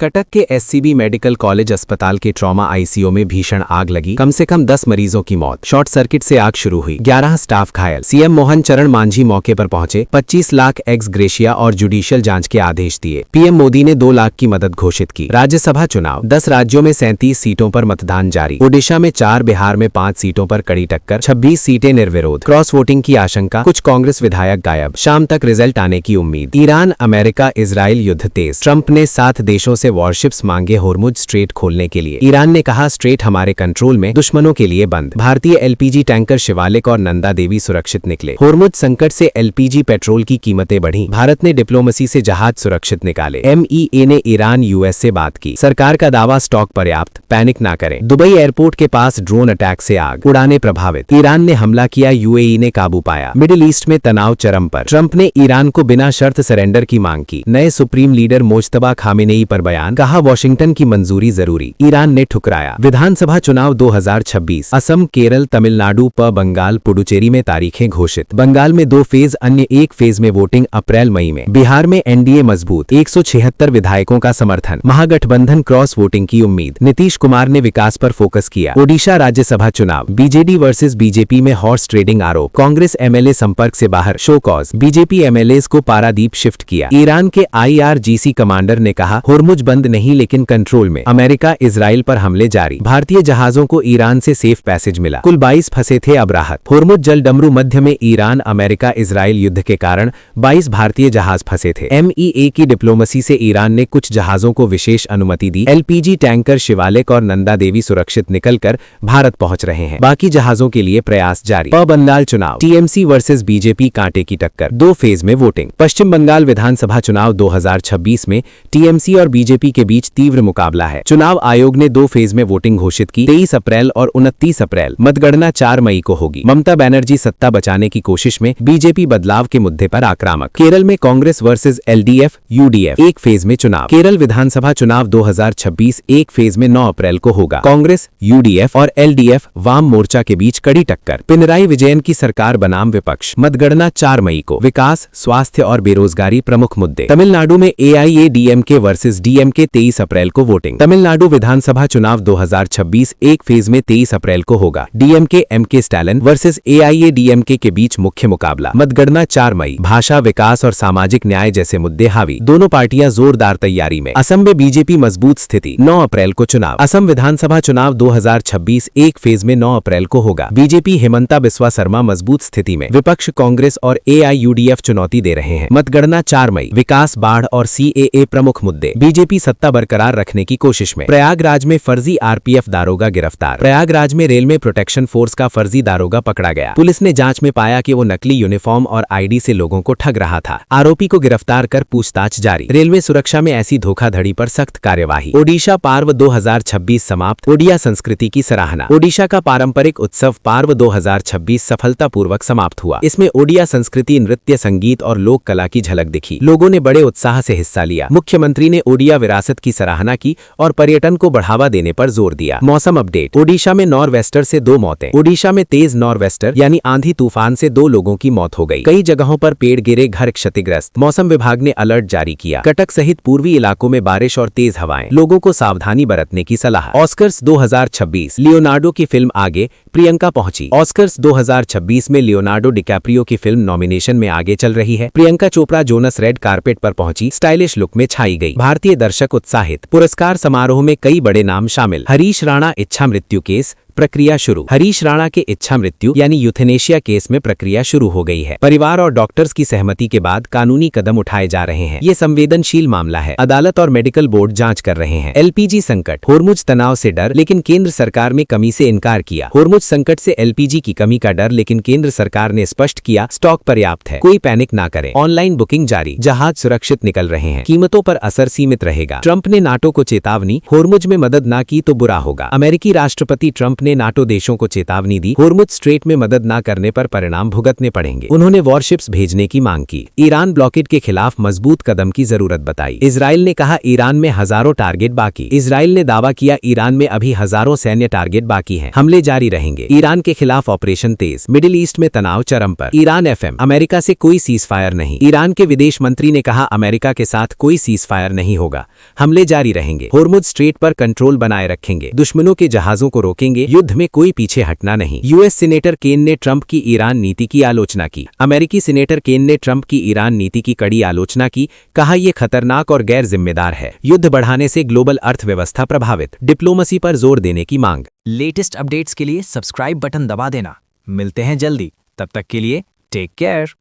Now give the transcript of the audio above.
कटक के SCB medical college अस्पताल के ट्रॉमा आईसीयू में भीषण आग लगी। कम से कम 10 मरीजों की मौत। शॉर्ट सर्किट से आग शुरू हुई, 11 स्टाफ घायल। सीएम मोहन चरण मांझी मौके पर पहुंचे, 25 लाख एक्स ग्रेशिया और जुडिशियल जांच के आदेश दिए। पीएम मोदी ने 2 लाख की मदद घोषित की। राज्यसभा चुनाव, 10 राज्यों में 37 सीटों पर मतदान जारी। ओडिशा में 4, बिहार में 5 सीटों पर कड़ी टक्कर, 26 सीटें निर्विरोध। क्रॉस वोटिंग की आशंका, कुछ कांग्रेस विधायक गायब। शाम तक रिजल्ट आने की उम्मीद। ईरान अमेरिका इजराइल युद्ध तेज। ट्रंप ने 7 देशों से वॉरशिप्स मांगे होर्मुज स्ट्रेट खोलने के लिए। ईरान ने कहा स्ट्रेट हमारे कंट्रोल में, दुश्मनों के लिए बंद। भारतीय एलपीजी टैंकर शिवालिक और नंदा देवी सुरक्षित निकले। होर्मुज संकट से एलपीजी पेट्रोल की कीमतें बढ़ी। भारत ने डिप्लोमेसी से जहाज सुरक्षित निकाले। एमईए ने ईरान यूएस से बात की। सरकार का दावा स्टॉक पर्याप्त, पैनिक ना करें। दुबई एयरपोर्ट के पास ड्रोन अटैक से आग, उड़ानें प्रभावित। ईरान ने हमला किया, यूएई ने काबू पाया। मिडिल ईस्ट में तनाव चरम पर। ट्रंप ने ईरान को बिना शर्त सरेंडर की मांग की। नए सुप्रीम लीडर मोज्तबा खामेनेई पर बयान, कहा वॉशिंगटन की मंजूरी जरूरी। ईरान ने ठुकराया। विधानसभा चुनाव 2026, असम, केरल, तमिलनाडु, बंगाल, पुडुचेरी में तारीखें घोषित। बंगाल में 2 फेज, अन्य 1 फेज में वोटिंग अप्रैल मई में। बिहार में एनडीए मजबूत, 176 विधायकों का समर्थन। महागठबंधन क्रॉस वोटिंग की उम्मीद। नीतीश कुमार ने विकास पर फोकस किया। ओडिशा राज्यसभा चुनाव, बीजेडी वर्सेस बीजेपी में हॉर्स ट्रेडिंग आरोप। कांग्रेस एमएलए संपर्क से बाहर, शो कॉज। बीजेपी एमएलए को पारादीप शिफ्ट किया। ईरान के आईआरजीसी कमांडर ने कहा होर्मुज बंद नहीं लेकिन कंट्रोल में। अमेरिका इजराइल पर हमले जारी। भारतीय जहाजों को ईरान से सेफ पैसेज मिला। कुल 22 फंसे थे, अब राहत। होर्मुज जल डमरू मध्य में ईरान अमेरिका इजराइल युद्ध के कारण 22 भारतीय जहाज फंसे थे। एमईए की डिप्लोमेसी से ईरान ने कुछ जहाजों को विशेष अनुमति दी। एलपीजी टैंकर शिवालिक और नंदा देवी सुरक्षित निकलकर भारत पहुंच रहे हैं। बाकी जहाजों के लिए प्रयास जारी। बंगाल चुनाव, टीएमसी वर्सेस बीजेपी, कांटे की टक्कर। 2 फेज में वोटिंग। पश्चिम बंगाल विधानसभा चुनाव 2026 में टीएमसी और बीजेपी के बीच तीव्र मुकाबला है। चुनाव आयोग ने 2 फेज में वोटिंग घोषित की, 23 अप्रैल और 29 अप्रैल। मतगणना 4 मई को होगी। ममता बनर्जी सत्ता बचाने की कोशिश में, बीजेपी बदलाव के मुद्दे पर आक्रामक। केरल में Congress versus LDF UDF, 1 phase में चुनाव। केरल विधानसभा चुनाव 2026 1 फेज में 9 अप्रैल को होगा। कांग्रेस, यूडीएफ और एलडीएफ वाम मोर्चा के बीच कड़ी टक्कर। पिनराई विजयन की सरकार बनाम विपक्ष। मतगणना 4 मई को। विकास, स्वास्थ्य और बेरोजगारी प्रमुख मुद्दे। तमिलनाडु में एआईएडीएमके वर्सेस डीएमके, 23 अप्रैल को वोटिंग। तमिलनाडु विधानसभा चुनाव 2026 1 फेज में 23 अप्रैल को होगा। DMK MK Stalin versus AIADMK के बीच मुख्य मुकाबला। मतगणना 4 मई। भाषा, विकास और सामाजिक न्याय जैसे मुद्दे हावी। दोनों पार्टियां जोरदार तैयारी में। असम में बीजेपी मजबूत स्थिति। 9 अप्रैल को चुनाव। असम विधानसभा चुनाव 2026 1 फेज में 9 अप्रैल को होगा। बीजेपी हिमंता बिस्वा शर्मा मजबूत स्थिति में। विपक्ष कांग्रेस और एआईयूडीएफ चुनौती दे रहे हैं। मतगणना 4 मई। विकास, बाढ़ और सीएए प्रमुख मुद्दे। बीजेपी सत्ता बरकरार रखने की कोशिश में। प्रयागराज में फर्जी आरपीएफ दारोगा गिरफ्तार। प्रयागराज में रेलवे प्रोटेक्शन फोर्स का फर्जी दारोगा पकड़ा गया। पुलिस ने जांच में पाया कि वो नकली यूनिफॉर्म और आईडी से लोगों को ठग रहा था। आरोपी को गिरफ्तार कर पूछताछ जारी। रेलवे सुरक्षा में ऐसी धोखाधड़ी पर सख्त कार्यवाही। ओडिशा पार्व 2026 समाप्त। ओडिया संस्कृति की सराहना। ओडिशा का पारंपरिक उत्सव पार्व 2026 सफलतापूर्वक समाप्त हुआ। इसमें ओडिया संस्कृति, नृत्य, संगीत और लोक कला की झलक दिखी। लोगों ने बड़े उत्साह से हिस्सा लिया। मुख्यमंत्री ने ओडिया विरासत की सराहना की और पर्यटन को बढ़ावा देने पर जोर दिया। मौसम अपडेट। ओडिशा में नॉरवेस्टर से 2 मौतें। ओडिशा में तेज नॉरवेस्टर यानी आंधी तूफान से 2 लोगों की मौत हो गई। कई जगहों पर पेड़ गिरे, घर क्षतिग्रस्त। मौसम विभाग ने अलर्ट जारी किया। कटक सहित पूर्वी इलाकों में बारिश और तेज हवाएं। लोगों को सावधानी बरतने की सलाह। ऑस्कर्स 2026, लियोनार्डो की फिल्म आगे, प्रियंका पहुंची। ऑस्कर्स 2026 में लियोनार्डो डिकैप्रियो की फिल्म नॉमिनेशन में आगे चल रही है। Priyanka Chopra Jonas red carpet पर पहुंची, स्टाइलिश लुक में छाई गई। भारतीय दर्शक उत्साहित। पुरस्कार समारोह में कई बड़े नाम शामिल। हरीश राणा इच्छा मृत्यु केस, प्रक्रिया शुरू। हरीश राणा के इच्छा मृत्यु यानी यूथेनेशिया केस में प्रक्रिया शुरू हो गई है। परिवार और डॉक्टर्स की सहमति के बाद कानूनी कदम उठाए जा रहे हैं। ये संवेदनशील मामला है। अदालत और मेडिकल बोर्ड जांच कर रहे हैं। एलपीजी संकट। होर्मुज तनाव से डर, लेकिन केंद्र सरकार में कमी से इनकार किया। होर्मुज संकट से एलपीजी की कमी का डर, लेकिन केंद्र सरकार ने स्पष्ट किया स्टॉक पर्याप्त है, कोई पैनिक ना करें। ऑनलाइन बुकिंग जारी। जहाज सुरक्षित निकल रहे हैं। कीमतों पर असर सीमित रहेगा। ट्रंप ने नाटो को चेतावनी, होर्मुज में मदद ना की तो बुरा होगा। अमेरिकी राष्ट्रपति ट्रंप ने नाटो देशों को चेतावनी दी, होर्मुज स्ट्रेट में मदद न करने पर परिणाम भुगतने पड़ेंगे। उन्होंने वॉरशिप्स भेजने की मांग की। ईरान ब्लॉकेड के खिलाफ मजबूत कदम की जरूरत बताई। इजराइल ने कहा ईरान में हजारों टारगेट बाकी। इजराइल ने दावा किया ईरान में अभी हजारों सैन्य टारगेट बाकी हैं। हमले जारी रहेंगे। ईरान के खिलाफ ऑपरेशन तेज। मिडिल ईस्ट में तनाव चरम पर। ईरान एफएम, अमेरिका से कोई सीजफायर नहीं। ईरान के विदेश मंत्री ने कहा अमेरिका के साथ कोई सीजफायर नहीं होगा, हमले जारी रहेंगे। होर्मुज स्ट्रेट पर कंट्रोल बनाए रखेंगे, दुश्मनों के जहाजों को रोकेंगे, युद्ध में कोई पीछे हटना नहीं। यूएस सीनेटर केन ने ट्रंप की ईरान नीति की आलोचना की। अमेरिकी सीनेटर केन ने ट्रंप की ईरान नीति की कड़ी आलोचना की, कहा यह खतरनाक और गैर जिम्मेदार है। युद्ध बढ़ाने से ग्लोबल अर्थव्यवस्था प्रभावित, डिप्लोमेसी पर जोर देने की मांग। लेटेस्ट अपडेट्स के लिए सब्सक्राइब बटन दबा देना। मिलते हैं जल्दी, तब तक के लिए टेक केयर।